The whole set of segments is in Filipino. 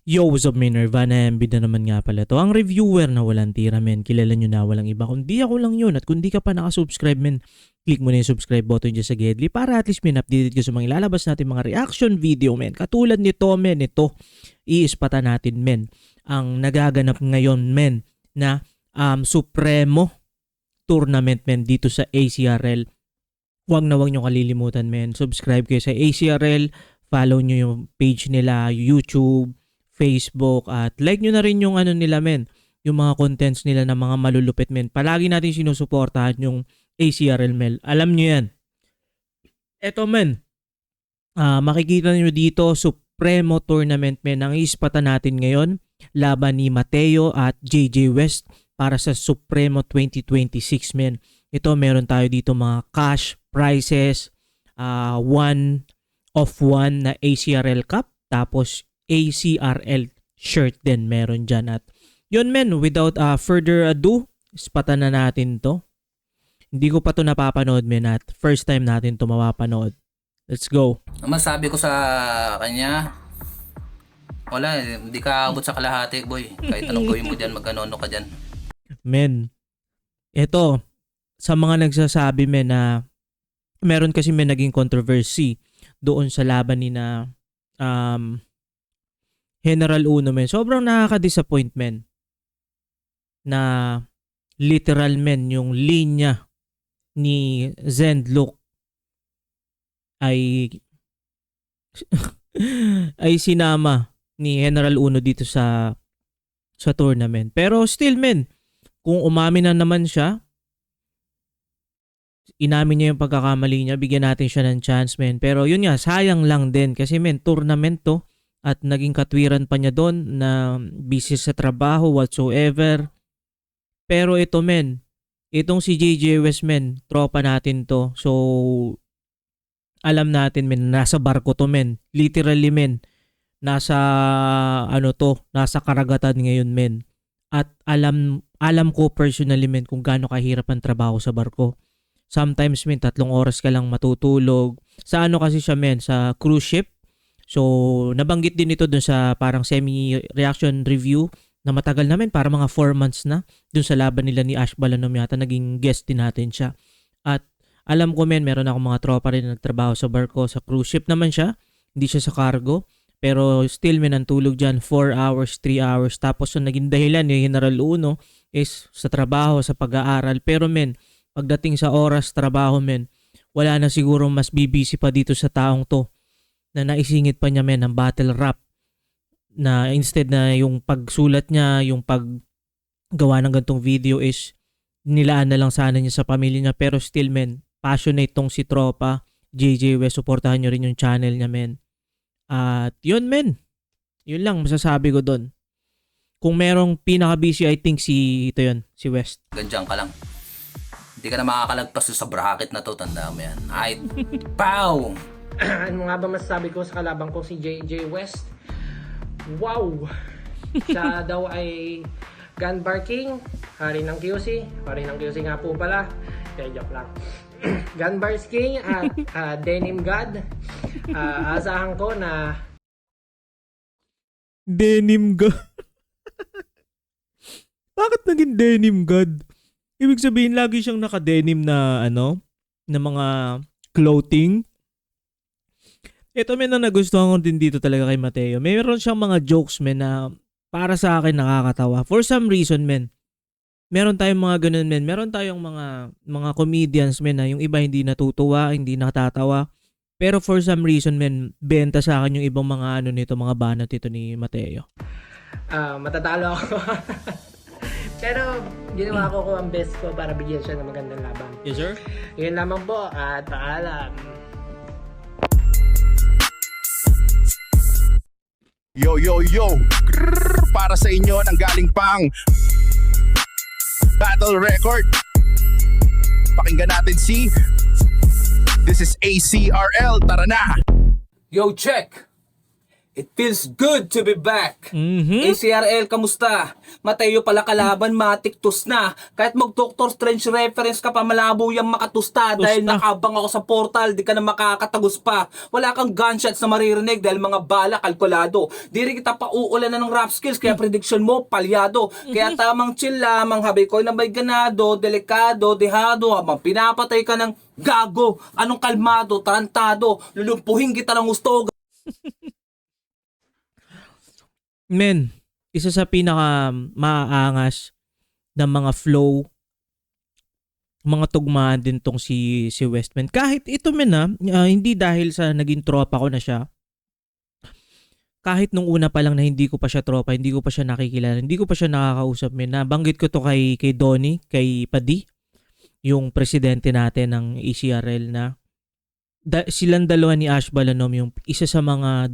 Yo, what's up, men? Nirvana MB na naman nga pala to. Ang reviewer na walang tira, men. Kilala nyo na, walang iba. Kundi ako lang yun. At kung di ka pa nakasubscribe, men, click mo na yung subscribe button dyan sa Gedli para at least, men, updated ka sa mga ilalabas natin mga reaction video, men. Katulad nito, men, ito. Iispata natin, men. Ang nagaganap ngayon, men, na Supremo Tournament, men, dito sa ACRL. Huwag nyo kalilimutan, men. Subscribe kayo sa ACRL. Follow nyo yung page nila, YouTube, Facebook, at like nyo na rin yung ano nila, men, yung mga contents nila na mga malulupit, men. Palagi natin sinusuportahan yung ACRL, men. Alam nyo yan. Eto, men, makikita nyo dito, Supremo Tournament, men. Ang ispata natin ngayon, laban ni Mateo at JJ West para sa Supremo 2026, men. Ito, meron tayo dito mga cash prizes, 1 of 1 na ACRL Cup, tapos ACRL shirt din meron dyan. At yun, men, without further ado, ispatan na natin to. Hindi ko pa to napapanood, men, at first time natin to mapapanood. Let's go. Ang masabi ko sa kanya, wala, hindi ka abot sa kalahati, boy. Kahit anong gawin mo dyan, magkanono ka dyan. Men, ito, sa mga nagsasabi, men, na meron kasi, men, naging controversy doon sa laban ni na General Uno, men. Sobrang nakaka-disappoint, men, na literal, men, yung linya ni Zendlock ay ay sinama ni General Uno dito sa tournament. Pero still, men, kung umamin na naman siya, inamin niya yung pagkakamali niya, bigyan natin siya ng chance, men. Pero yun nga, sayang lang din kasi, men, tournament to. At naging katwiran pa niya doon na busy sa trabaho whatsoever. Pero ito, men, itong si JJ West, men, tropa natin to. So, alam natin, men, nasa barko to, men. Literally, men, nasa nasa karagatan ngayon, men. At alam ko personally, men, kung gaano kahirap ang trabaho sa barko. Sometimes, men, 3 oras ka lang matutulog. Sa ano kasi siya, men, sa cruise ship. So, nabanggit din ito dun sa parang semi-reaction review na matagal namin, para mga 4 months na, dun sa laban nila ni Ash Balanom yata, naging guest din natin siya. At alam ko, men, meron akong mga tropa rin na nagtrabaho sa barko, sa cruise ship naman siya, hindi siya sa cargo. Pero still, men, ang tulog dyan, 4 hours, 3 hours. Tapos yung naging dahilan ni General Uno is sa trabaho, sa pag-aaral. Pero, men, pagdating sa oras, trabaho, men, wala na siguro mas bibisi pa dito sa taong to na naisingit pa niya, men, ang battle rap na instead na yung pagsulat niya, yung paggawa ng gantong video is nilaan na lang sana niya sa pamilya niya. Pero still, men, passionate tong si tropa JJ West. Supportahan nyo rin yung channel niya, men. At yun, men, yun lang masasabi ko doon. Kung merong pinaka-busy, I think si West. Gandiyan ka lang. Hindi ka na makakalagpas sa bracket na to, tanda mo yan. Ay, pow! Ano nga ba masasabi ko sa kalabang ko si JJ West? Wow! Siya daw ay Gunbar King, hari ng QC. Hari ng QC nga po pala. Kaya joke lang. Gunbar King at Denim God. Asahan ko na Denim God. Bakit naging Denim God? Ibig sabihin, lagi siyang naka-denim na na mga clothing. Ito, men, na nagustuhan ko din dito talaga kay Mateo. Mayroon siyang mga jokes, men, na para sa akin nakakatawa. For some reason, men, meron tayong mga ganun, men. Meron tayong mga comedians, men, na yung iba hindi natutuwa, hindi natatawa. Pero for some reason, men, benta sa akin yung ibang mga mga banat ito ni Mateo. matatalo ako. Pero ginawa ko ang best ko para bigyan siya ng magandang laban. Yes, sir? Yun lamang po at paalam. Yo, yo, yo! Grrr, para sa inyo nang galing pang Battle Record. Pakinggan natin si This is ACRL, tara na! Yo, check! It feels good to be back. Mhm. ACRL, kamusta? Mateo pala kalaban, matiktos na. Kahit mag-Doctor Strange reference ka pa, malabo yung makatusta. Dahil Tusta. nakabang ako sa portal, di ka na makakatagos pa. Wala kang gunshots na maririnig dahil mga bala kalkulado. Di rin kita pa uulan na ng rap skills, kaya prediction mo, palyado. Kaya tamang chill lamang, habi ko na may ganado, delikado, dehado, habang pinapatay ka ng gago. Anong kalmado, tarantado, lulumpuhin kita ng gusto. Men, isa sa pinaka maaangas ng mga flow, mga tugmaan din tong si Westman. Kahit ito men hindi dahil sa naging tropa ko na siya. Kahit nung una pa lang na hindi ko pa siya tropa, hindi ko pa siya nakikilala, hindi ko pa siya nakakausap men. Nabanggit ko to kay Donnie, kay Padi, yung presidente natin ng ECRL na silang dalawa ni Ash Balanom yung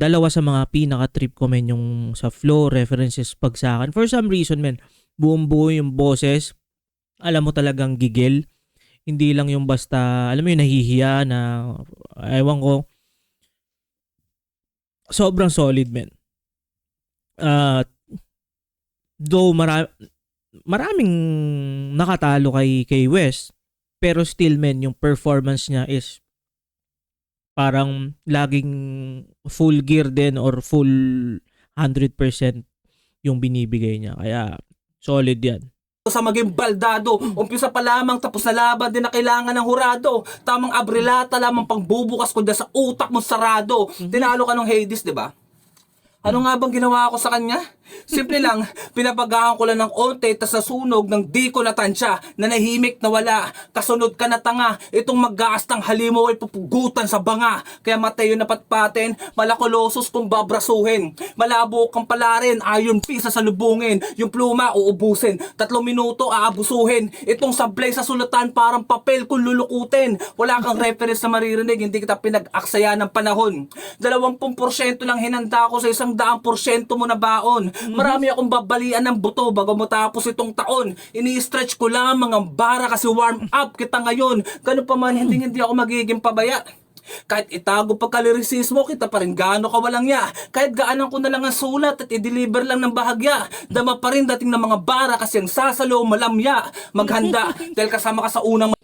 dalawa sa mga pinaka-trip ko men yung sa flow, references, pagsakan. For some reason men, buong-buo yung boses, alam mo talagang gigil. Hindi lang yung basta, alam mo yung nahihiya na, ewan ko, sobrang solid men. Though maraming nakatalo kay West, pero still men, yung performance niya is parang laging full gear din or full 100% yung binibigay niya. Kaya solid yan. Sa maging baldado, umpisa pa lamang tapos na laban din na kailangan ng hurado. Tamang abrilata lamang pangbubukas ko dyan sa utak mo sarado. Tinalo ka ng Hades, di ba? Ano nga bang ginawa ko sa kanya? Simple lang, pinapagahan ko lang ng onte tas nasunog ng di ko natansya, nanahimik na wala, kasunod ka na tanga, itong mag-gaastang halimo ay pupugutan sa banga, kaya Mateo na patpatin, malakulosos kung babrasuhin, malabo kang palarin, ayon pisa sa lubungin, yung pluma uubusin, 3 minuto aabusuhin, itong sablay sa sulatan parang papel kung lulukutin, wala kang reference na maririnig, hindi kita pinag-aksaya ng panahon, 20% lang hinanda ko sa 100% mo na baon. Marami akong babalian ng buto bago matapos itong taon. Ini-stretch ko lamang ang bara kasi warm up kita ngayon. Ganun pa man, hindi ako magiging pabaya. Kahit itago pa kalirisismo, kita pa rin gaano ka walang ya. Kahit gaanan ko na lang ang sulat at i-deliver lang ng bahagya. Dama pa rin dating ng mga bara kasi ang sasalo malamya. Maghanda dahil kasama ka sa unang...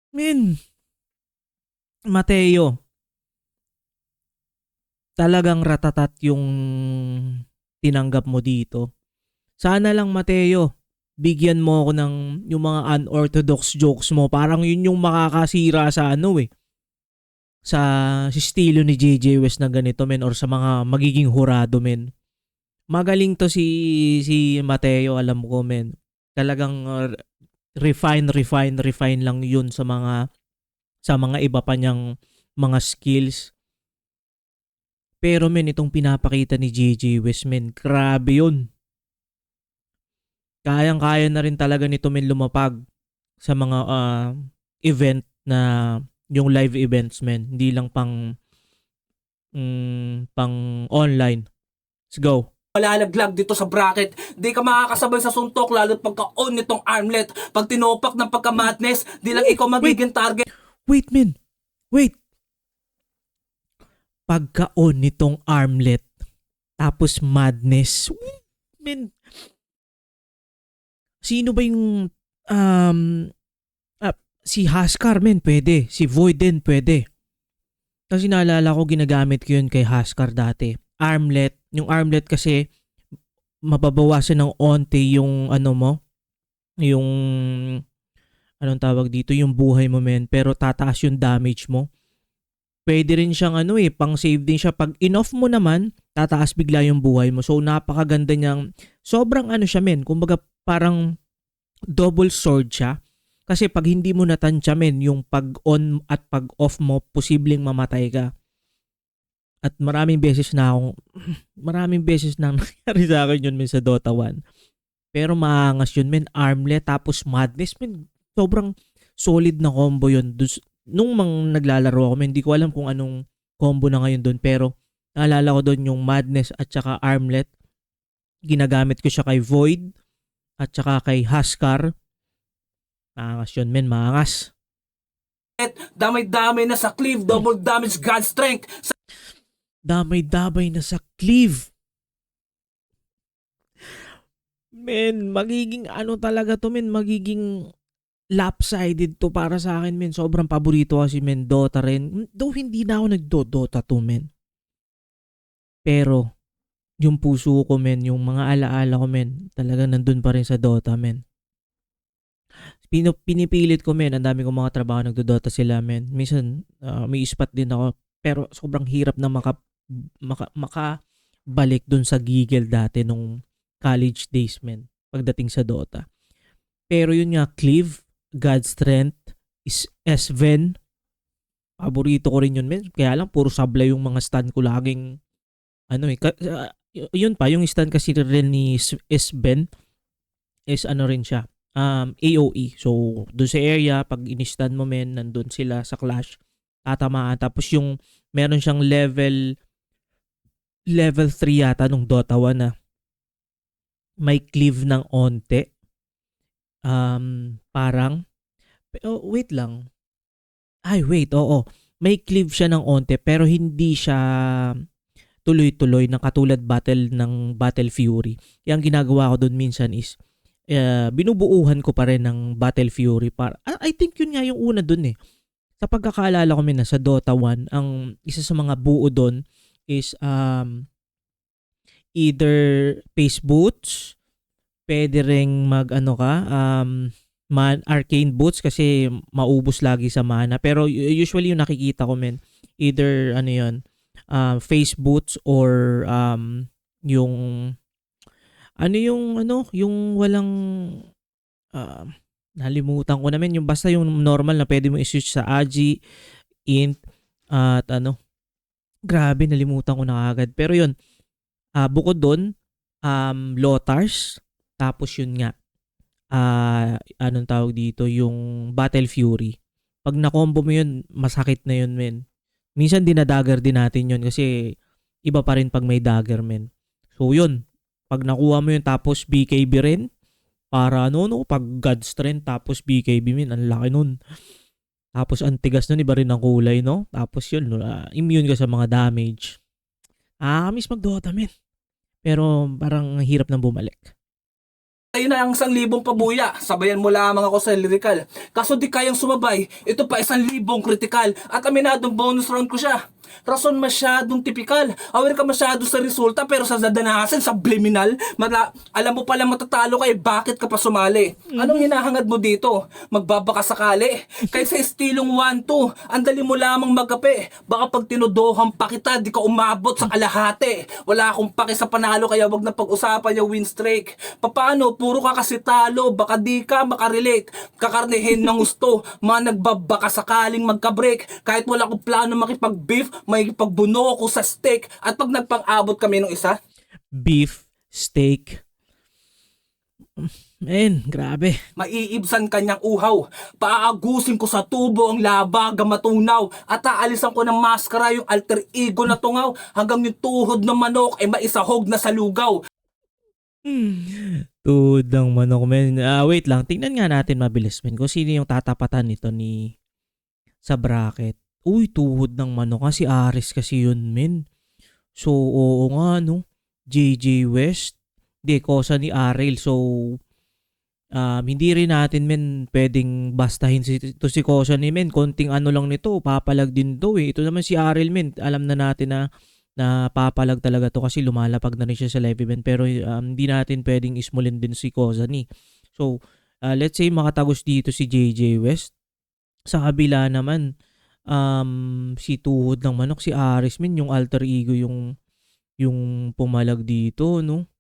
Min, Mateo, talagang ratatat yung tinanggap mo dito. Sana lang Mateo, bigyan mo ako ng yung mga unorthodox jokes mo. Parang yun yung makakasira sa sa estilo ni JJ West na ganito men or sa mga magiging hurado men. Magaling to si Mateo, alam ko men. Talagang refine lang yun sa mga iba pa niyang mga skills. Pero men, itong pinapakita ni JJ West men, grabe yun. Kayang-kaya na rin talaga nito men lumapag sa mga event na yung live events men, hindi lang pang online. Let's go. Malalaglag dito sa bracket. Di ka makakasabay sa suntok lalo't pagka-on nitong armlet. Pag tinopak ng pagka-madness, di lang ikaw magiging target. Wait men, wait. Pagka-on nitong armlet, tapos madness. Men, sino ba yung si Haskar men pwede, si Void din pwede. Kasi naalala ko ginagamit ko yun kay Haskar dati. Armlet, yung armlet kasi mababawasan ng onte yung yung anong tawag dito, yung buhay mo men, pero tataas yung damage mo. Pwede rin siyang pang save din siya. Pag in-off mo naman, tataas bigla yung buhay mo. So napakaganda niyang, sobrang siya men, kumbaga parang double sword siya. Kasi pag hindi mo natansya men, yung pag-on at pag-off mo, posibleng mamatay ka. At maraming beses na nangyari sa akin yun men sa Dota 1. Pero maangas yun men, armlet tapos madness men, sobrang solid na combo yun. Nung naglalaro ako, hindi ko alam kung anong combo na ngayon doon, pero naalala ko doon yung madness at saka armlet. Ginagamit ko siya kay Void at saka kay Haskar. Maangas yun men, maangas. Damay-damay na sa cleave, double damage God strength. damay-damay na sa Cleave. Men, magiging ano talaga to, men, magiging lopsided to para sa akin, men. Sobrang paborito kasi, men, Dota rin. Though hindi na ako nagdo-Dota to, men. Pero, yung puso ko, men, yung mga alaala ko, men, talagang nandun pa rin sa Dota, men. Pinipilit ko, men, ang dami kong mga trabaho nagdo-Dota sila, men. Minsan, may ispat din ako, pero sobrang hirap na makabalik dun sa gigil dati nung college days, men, pagdating sa Dota. Pero yun nga, Cleave, God's Strength, Sven, paborito ko rin yun, men. Kaya lang, puro sabla yung mga stand ko laging, yun pa, yung stand kasi rin ni Sven, is ano rin siya, AOE. So, doon sa area, pag in-stand mo, men, nandun sila sa clash, tatamaan. Tapos yung, meron siyang level 3 yata nung Dota 1 na may cleave ng onte. Parang, wait lang. Oo. May cleave siya ng onte pero hindi siya tuloy-tuloy na katulad ng Battle Fury. Yung ginagawa ko doon minsan is binubuuhan ko pa rin ng Battle Fury para I think yun nga yung una doon eh. Sa pagkakaalala ko na sa Dota 1, ang isa sa mga buo doon is either Pace Boots, pwede ring arcane boots kasi maubos lagi sa mana. Pero usually yung nakikita ko, men, either face boots or yung yung walang nalimutan ko na, men, yung basta yung normal na pwede mo i-switch sa Agi, Int, at grabe, nalimutan ko na agad. Pero yun, bukod doon, Lotars, tapos yun nga, anong tawag dito, yung Battle Fury. Pag na-combo mo yun, masakit na yun, men. Minsan dinadagger din natin yun kasi iba pa rin pag may dagger, men. So yun, pag nakuha mo yun tapos BKB rin, para pag God Strength tapos BKB, men, ang laki nun. Tapos ang tigas nun, iba rin ang kulay, no? Tapos yun, immune ka sa mga damage. Miss mag-Dota, men. Pero parang hirap nang bumalik. Ayun na ang 1,000 pabuya. Sabayan mo lamang ako sa lyrical. Kaso di kayang sumabay, ito pa 1,000 critical. At aminadong bonus round ko siya. Rason masyadong tipikal. Aware ka masyado sa resulta pero sa dadanasan, subliminal. Alam mo pala matatalo ka bakit ka pa sumali? Anong hinahangad mo dito? Magbabaka sakali. Kahit sa estilong 1-2, andali mo lamang magkape. Baka pag tinudohan pa kita, di ka umabot sa kalahati. Wala akong paki sa panalo kaya wag na pag-usapan yung win streak. Paano? Puro ka kasi talo. Baka di ka makarelate. Kakarnehin ng gusto. Nagbabaka sakaling magka-break. Kahit wala akong plano makipag-beef, may pagbuno ko sa steak at pag nagpang-abot kami nung isa. Beef, steak. Men, grabe. Maiibsan kanyang uhaw. Paagusin ko sa tubo ang labaga matunaw at aalisan ko ng maskara yung alter ego na tungaw hanggang yung tuhod ng manok ay maisahog na sa lugaw. Tuhod ng manok, men. Wait lang, tingnan nga natin mabilis, men, kung sino yung tatapatan nito sa bracket. Uy, tuhod ng manok. Si Aris kasi yun, men. So, oo nga, no? JJ West. Di, kosa ni Aril. So, hindi rin natin, men, pwedeng bastahin si kosa ni, men. Konting ano lang nito, papalag din to, eh. Ito naman si Aril, men. Alam na natin na papalag talaga to kasi lumalapag na rin siya sa live event. Pero hindi natin pwedeng ismulin din si kosa ni. So, let's say makatagos dito si JJ West. Sa kabila naman, si tuhod ng manok, si Aris, men, yung alter ego yung pumalag dito, no?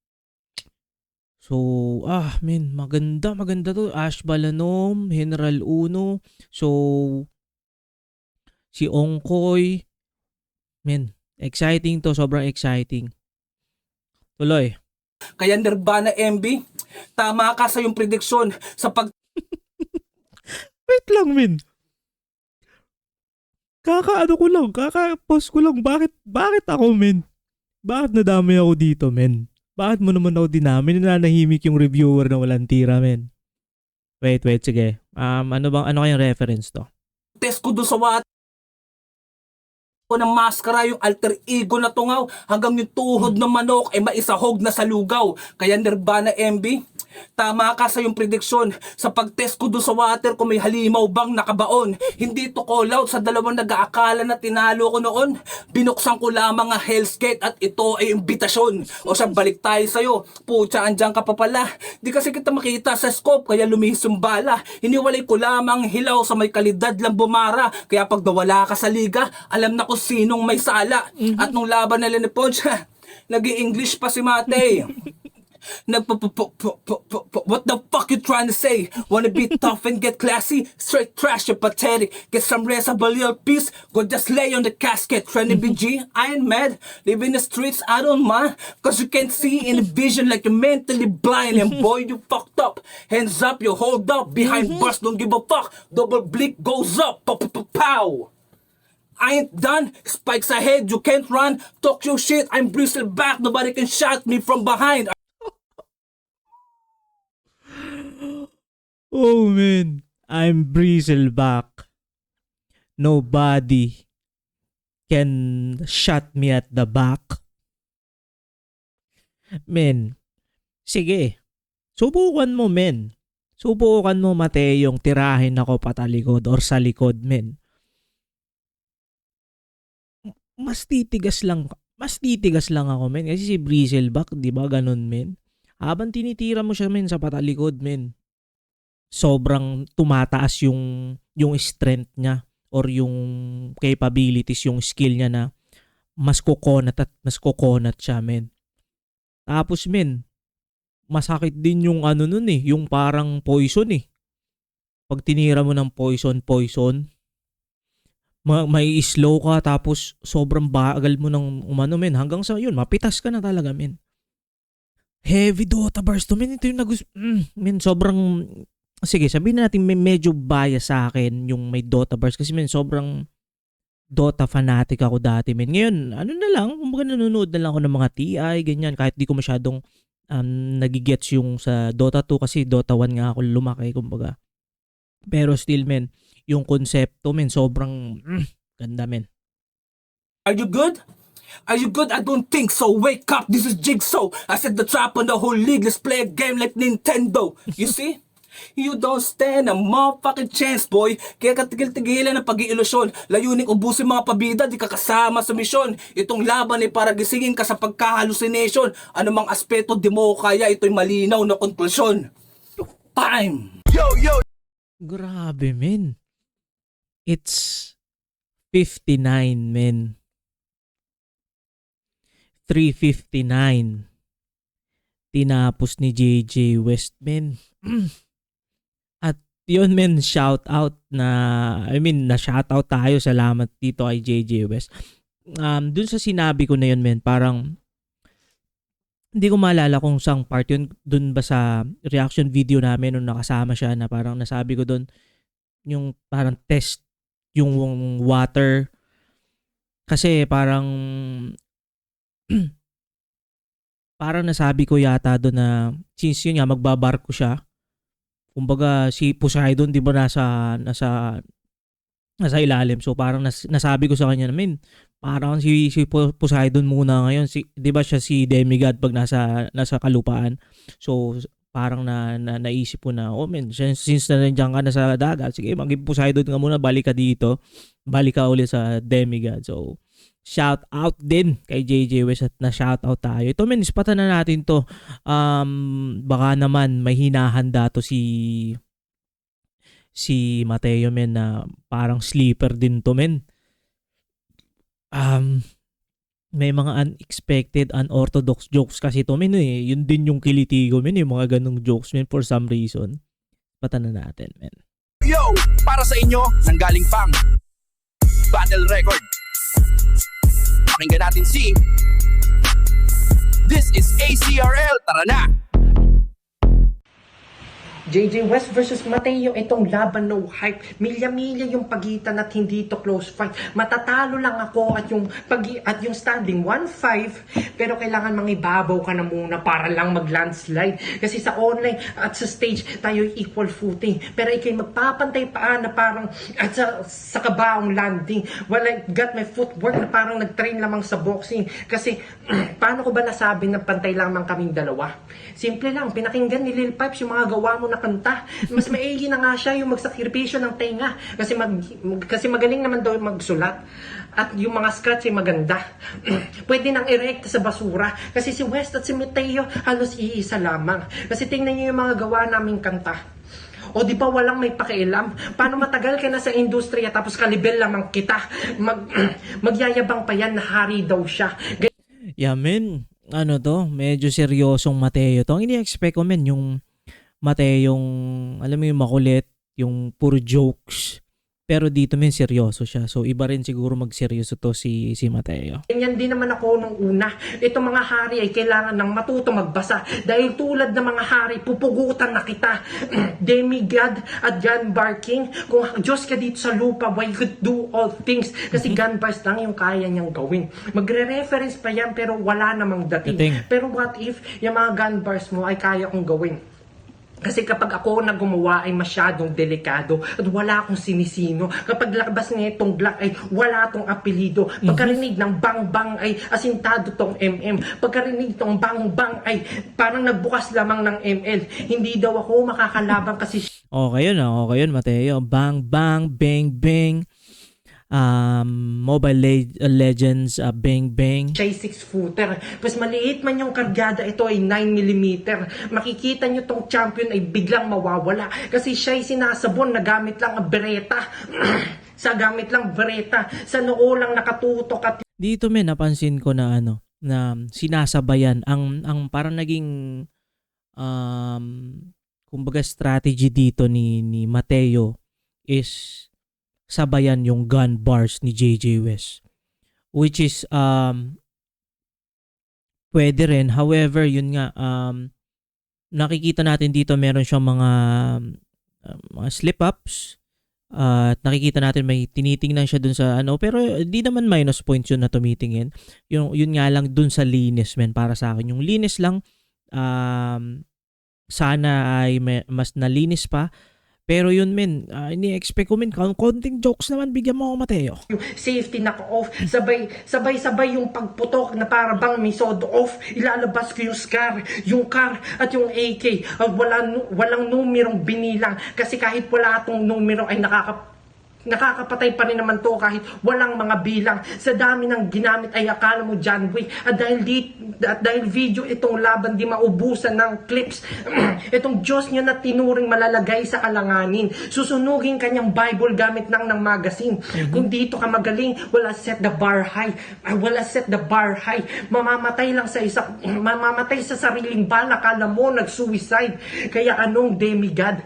So, men, maganda to. Ash Balanom, General Uno. So, si Ongkoy, men, exciting to, sobrang exciting. Tuloy. Kaya Nirvana MB, tama ka sa yung prediksyon sa Wait lang, men. Kaka-post ko lang, bakit ako, men? Bakit nadamay ako dito, men? Bakit mo naman ako dinami? Nananahimik yung reviewer na walang tira, men. Wait, sige. Ano kayong reference to? test ko doon sa ko ng maskara yung alter ego na tungaw hanggang yung tuhod ng manok ay maisahog na sa lugaw. Kaya Nirvana MB, tama ka sa yung prediksyon. Sa pagtest ko doon sa water kung may halimaw bang nakabaon. Hindi to call out sa dalawang nag-aakala na tinalo ko noon. Binuksan ko lamang ang Hell's Gate at ito ay imbitasyon. O siya, balik tayo sa'yo. Pucha, andyan ka pa pala. Di kasi kita makita sa scope kaya lumihis yung bala. Hiniwalay ko lamang hilaw sa may kalidad lang bumara. Kaya pag nawala ka sa liga, alam na ko sinong may sala. At nung laban nila ni Ponch, nag-i-English pa si Mate. What the fuck you trying to say? Wanna be tough and get classy? Straight trash, you're pathetic. Get some rest, a little piece. Go just lay on the casket. Trying to be G, I ain't mad. Live in the streets, I don't mind. Cause you can't see in the vision like you're mentally blind. And boy, you fucked up. Hands up, you hold up. Behind bars, don't give a fuck. Double blick goes up. Pow. I ain't done. Spikes ahead, you can't run. Talk your shit, I'm bristle back. Nobody can shot me from behind. Oh man, I'm Bristleback. Nobody can shut me at the back. Men, sige. Subukan mo, men. Subukan mo, Mateyong, tirahin ako patalikod or sa likod, men. Mas titigas lang ako, men. Kasi si Bristleback, di ba, ganun, men. Habang tinitira mo siya, men, sa patalikod, men, sobrang tumataas yung strength niya or yung capabilities, yung skill niya na mas kokonat siya, men. Tapos, men, masakit din yung ano nun yung parang poison Pag tinira mo ng poison, may slow ka tapos sobrang bagal mo ng umano, men. Hanggang sa yun, mapitas ka na talaga, men. Heavy Dota burst to, men. Ito yung men, sobrang, sige, sabihin natin may medyo bias sa akin yung may Dota burst kasi, men, sobrang Dota fanatic ako dati, men. Ngayon, ano na lang, kumbaga nanonood na lang ako ng mga TI, ganyan, kahit di ko masyadong nagigets yung sa Dota 2 kasi Dota 1 nga ako lumaki, kumbaga. Pero still, men, yung konsepto, men, sobrang ganda, men. Are you good? Are you good? I don't think so. Wake up, this is Jigsaw. I set the trap on the whole league. Let's play a game like Nintendo. You see? You don't stand a motherfucking chance, boy. Kaya katigil-tigilan ng pag-iilusyon. Layunin ubusin mga pabida, di ka kasama sa misyon. Itong laban ay para gisingin ka sa pagka-hallucination. Anumang aspeto di mo kaya, ito'y malinaw na konklusyon. Time! Yo! Grabe, men. It's 59, men. 3:59. Tinapos ni JJ West, men. At yun, men, shout out na shout out tayo. Salamat dito kay JJ West. Dun sa sinabi ko na yun, men, parang hindi ko maalala kung saang part yun. Dun ba sa reaction video namin nung nakasama siya na parang nasabi ko dun yung parang test yung water. Kasi parang parang nasabi ko yata doon na since yun nga magbabarko siya, kumbaga si Poseidon, di ba, nasa ilalim, so parang nasabi ko sa kanya namin parang si Poseidon muna ngayon, di ba siya si demigod pag nasa kalupaan, so parang naisip ko na, oh men, since nandiyan ka na sa dagat, sige, maging Poseidon ka muna, balik ka dito, balik ka ulit sa demigod. So shout out din kay JJ West at na shout out tayo. Ito, men, ispatan na natin to. Baka naman may hinahanda to si Mateo, men, na parang sleeper din to, men. May mga unexpected, unorthodox jokes kasi to, men, Yun din yung kilitigo, men, yung mga ganong jokes, men, for some reason. Ispatan na natin, men. Yo! Para sa inyo, nanggaling pang Battle Record. Pakinggan natin si This is ACRL. Tara na! JJ West versus Mateo, itong laban no hype. Milya-milya yung pagitan at hindi to close fight. Matatalo lang ako at yung standing 1-5, pero kailangan mangibabaw ka na muna para lang mag-landslide. Kasi sa online at sa stage, tayo equal footing. Pero ikay magpapantay pa na parang at sa kabaong landing. Well, I got my footwork na parang nag-train lamang sa boxing. Kasi paano ko ba nasabi na pantay lamang kaming dalawa? Simple lang, pinakinggan ni Lil Pipes yung mga gawa mo na kanta. Mas maigi na nga siya yung magsakripisyo ng tenga. Kasi magaling naman daw magsulat. At yung mga scratch ay maganda. Pwede nang i-react sa basura. Kasi si West at si Mateo halos iisa lamang. Kasi tingnan niyo yung mga gawa naming kanta. O di ba walang may pakialam? Paano matagal ka na sa industriya tapos kalibel lamang kita? Magyayabang pa yan na hari daw siya. Yeah, men. Ano to? Medyo seryosong Mateo to. Ang ini-expect ko, men, yung Mateong, alam mo yung makulit, yung puro jokes. Pero dito, men, seryoso siya. So, iba rin siguro magseryoso to si Mateo. Ganyan din naman ako nung una. Itong mga hari ay kailangan ng matuto magbasa. Dahil tulad ng mga hari, pupugutan na kita. Demigod at gun barking. Kung Diyos ka dito sa lupa, why you could do all things? Kasi gun bars lang yung kaya niyang gawin. Magre-reference pa yan pero wala namang dating. Pero what if yung mga gun bars mo ay kaya kong gawin? Kasi kapag ako na gumawa ay masyadong delikado at wala akong sinisino. Kapag labas nga itong Glock ay wala tong apelido. Pagkarinig ng bang-bang ay asintado tong MM. Pagkarinig tong bang-bang ay parang nagbukas lamang ng ML. Hindi daw ako makakalaban kasi Okay yun, okay yun, Mateo. Bang, bang, bang, bang. Mobile Legends, bang, bang. siya ay 6-footer. Mas maliit man yung kargada, ito ay 9mm. Makikita nyo tong champion ay biglang mawawala. Kasi siya ay sinasabon na gamit lang ang bereta. Sa gamit lang bereta. Sa noo lang nakatutok at Dito, men, napansin ko na na sinasabayan ang parang naging kumbaga strategy dito ni Mateo is sabayan yung gun bars ni JJ West, which is pwede rin. However, yun nga, nakikita natin dito meron siyang mga slip-ups at nakikita natin may tinitingnan siya dun sa pero di naman minus points yun na tumitingin. Yun nga lang dun sa linis, men, para sa akin. Yung linis lang, sana ay mas nalinis pa. Pero yun, men, ini-expect ko, men, konting jokes naman, bigyan mo ako, Mateo. safety knock-off. Sabay yung pagputok na para bang may sod-off. Ilalabas ko yung SCAR, yung CAR, at yung AK. Walang numerong binilang. Kasi kahit wala itong numero ay nakakapatay pa rin naman to kahit walang mga bilang. Sa dami ng ginamit ay akala mo John Wick. At dahil video itong laban di maubusan ng clips. Itong Diyos niya na tinuring malalagay sa alanganin. Susunugin kanyang Bible gamit ng magazine. Kung dito ka magaling, wala set the bar high. Wala set the bar high. Mamamatay sa sariling bala. Kala mo nag-suicide. Kaya anong demigod?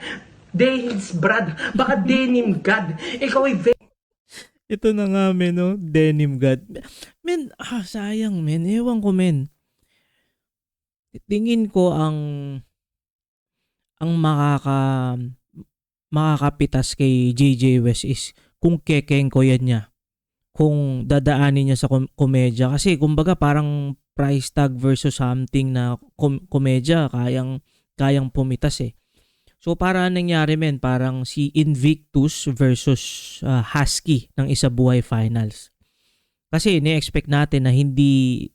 Dehils Brad, baka denim God. Ikaw ay Ito na nga, men, no? Denim God. Men, sayang, men. Ewan ko, men. Tingin ko ang makakapitas kay JJ West is kung kekeng ko yan niya. Kung dadaanin niya sa komedya. Kasi, kumbaga, parang price tag versus something na komedya, kayang pumitas eh. So, para nangyari, men, parang si Invictus versus Husky ng Isa Buhay Finals. Kasi ni-expect natin na hindi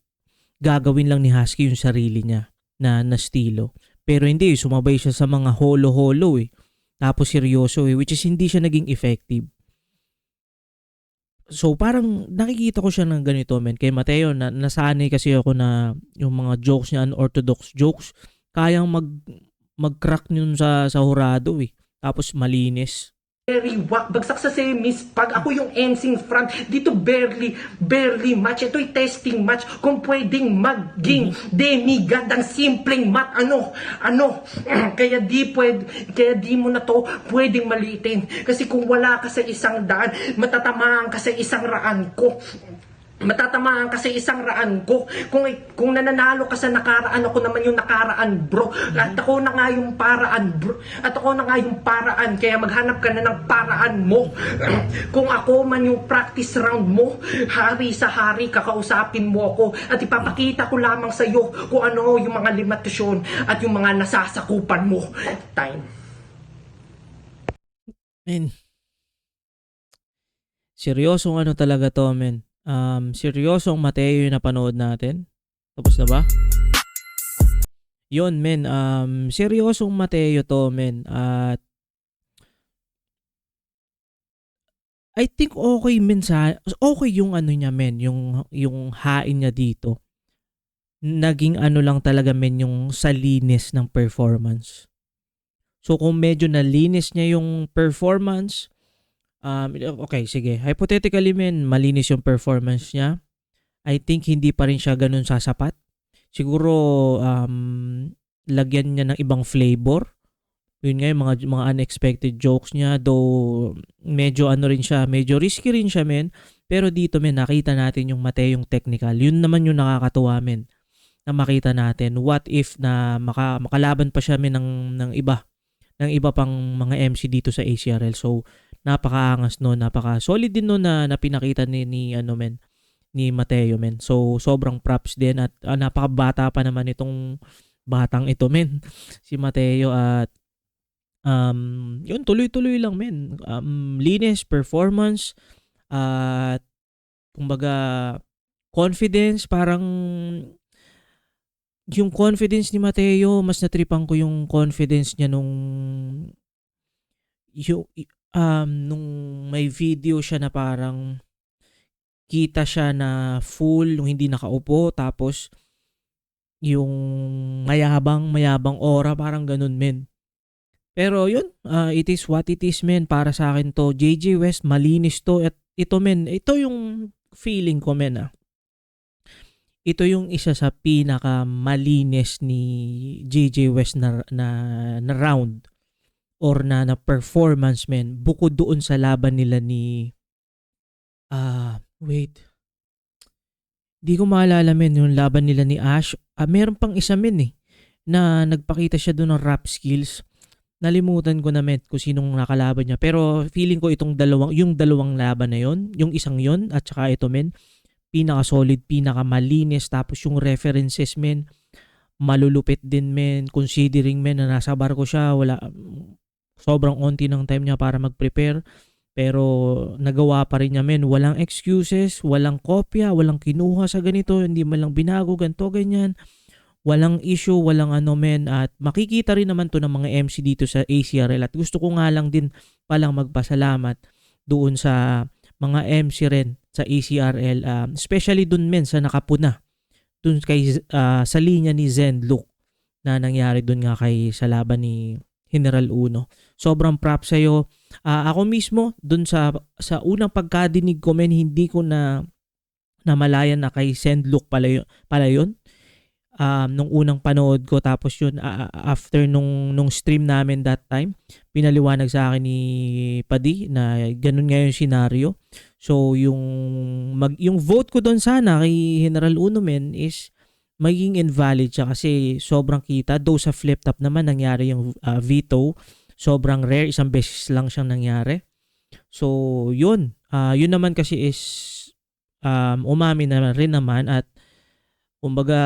gagawin lang ni Husky yung sarili niya na estilo. Pero hindi, sumabay siya sa mga holo-holo eh. Tapos seryoso eh, which is hindi siya naging effective. So, parang nakikita ko siya ng ganito, men. Kay Mateo, nasanay kasi ako na yung mga jokes niya, unorthodox jokes, kayang mag-crack yun sa hurado eh. Tapos malinis. bagsak sa semis. Pag ako yung ensing front, dito barely match. Ito'y testing match. Kung pwedeng maging demigod ang simpleng mat. Kaya di mo na to pwedeng maliitin. Kasi kung wala ka sa isang daan, matatamaan ka sa isang raan ko. Matatamaan ka sa 100 ko. Kung nananalo ka sa nakaraan, ako naman yung nakaraan, bro. At ako na nga yung paraan, bro. At ako na nga yung paraan. Kaya maghanap ka na ng paraan mo. Kung ako man yung practice round mo, hari sa hari, kakausapin mo ako. At ipapakita ko lamang sa iyo kung ano yung mga limitasyon at yung mga nasasakupan mo. Time. Men, seryosong ano talaga to, men. Seryosong Mateo yung napanood natin. Tapos na ba? Yun, men. Seryosong Mateo to, men. At I think okay, men. Okay yung ano niya, men. Yung hain niya dito. Naging ano lang talaga, men, yung sa linis ng performance. So, kung medyo nalinis niya yung performance, okay, sige. Hypothetically, men, malinis yung performance niya. I think hindi pa rin siya ganun sasapat. Siguro, lagyan niya ng ibang flavor. Yun nga, yung mga unexpected jokes niya. Though, medyo ano rin siya, medyo risky rin siya, men. Pero dito, men, nakita natin yung Mateong technical. Yun naman yung nakakatuwa, men, na makita natin. What if na makalaban pa siya, men, ng iba pang mga MC dito sa ACRL. So, napakaangas no, napaka-solid din no na pinakita ni Mateo, men. So, sobrang props din at napakabata pa naman itong batang ito, men. Si Mateo at yun, tuloy-tuloy lang, men. Linis, performance, at kumbaga confidence, parang yung confidence ni Mateo, mas natripan ko yung confidence niya nung may video siya na parang kita siya na full nung hindi nakaupo, tapos yung mayabang aura, parang ganun, men. Pero yun, it is what it is, men. Para sa akin to, JJ West, malinis to. At ito, men, ito yung feeling ko, men, ito yung isa sa pinaka malinis ni JJ West na round or na performance, men, bukod doon sa laban nila ni di ko maalala, men, yung laban nila ni Ash. Meron pang isa, men, na nagpakita siya doon ng rap skills. Nalimutan ko na, men, kung sinong nakalaban niya. Pero feeling ko yung dalawang laban na yon, yung isang yon at saka ito, men, pinaka-solid, pinaka-malinis. Tapos yung references, men, malulupit din, men. Considering, men, na nasa barko siya, sobrang onti ng time niya para mag-prepare. Pero nagawa pa rin niya, men. Walang excuses, walang kopya, walang kinuha sa ganito, hindi man lang binago, ganito, ganyan. Walang issue, walang ano, men. At makikita rin naman to ng mga MC dito sa ACRL. At gusto ko nga lang din palang magpasalamat doon sa mga MC rin sa ACRL, especially dun, men, sa nakapuna dun sa linya ni Zen Luke na nangyari dun nga sa laban ni General Uno. Sobrang props sa'yo. Ako mismo dun sa unang pagkadinig ko, men, hindi ko na namalayan na kay Zen Luke pala yun. Nung unang panood ko, tapos yun, after nung stream namin that time, pinaliwanag sa akin ni Padi na ganun nga yung scenario. So yung vote ko doon sana kay General Uno, men, is maging invalid siya kasi sobrang kita. Though sa flip top naman nangyari yung veto, sobrang rare, isang beses lang siyang nangyari. So yun naman kasi is umami na rin naman at kumbaga,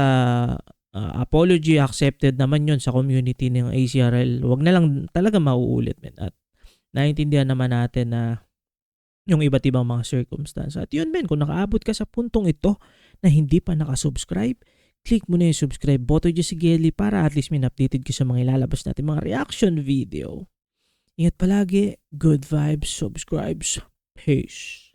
apology accepted naman yun sa community ng ACRL. Wag na lang talaga mauulit, men. At naiintindihan naman natin na yung iba't ibang mga circumstance. At yun, men, kung nakaabot ka sa puntong ito na hindi pa nakasubscribe, click mo na yung subscribe button dyan si Gelly para at least may updated ka sa mga ilalabas natin mga reaction video. Ingat palagi, good vibes, subscribes, peace.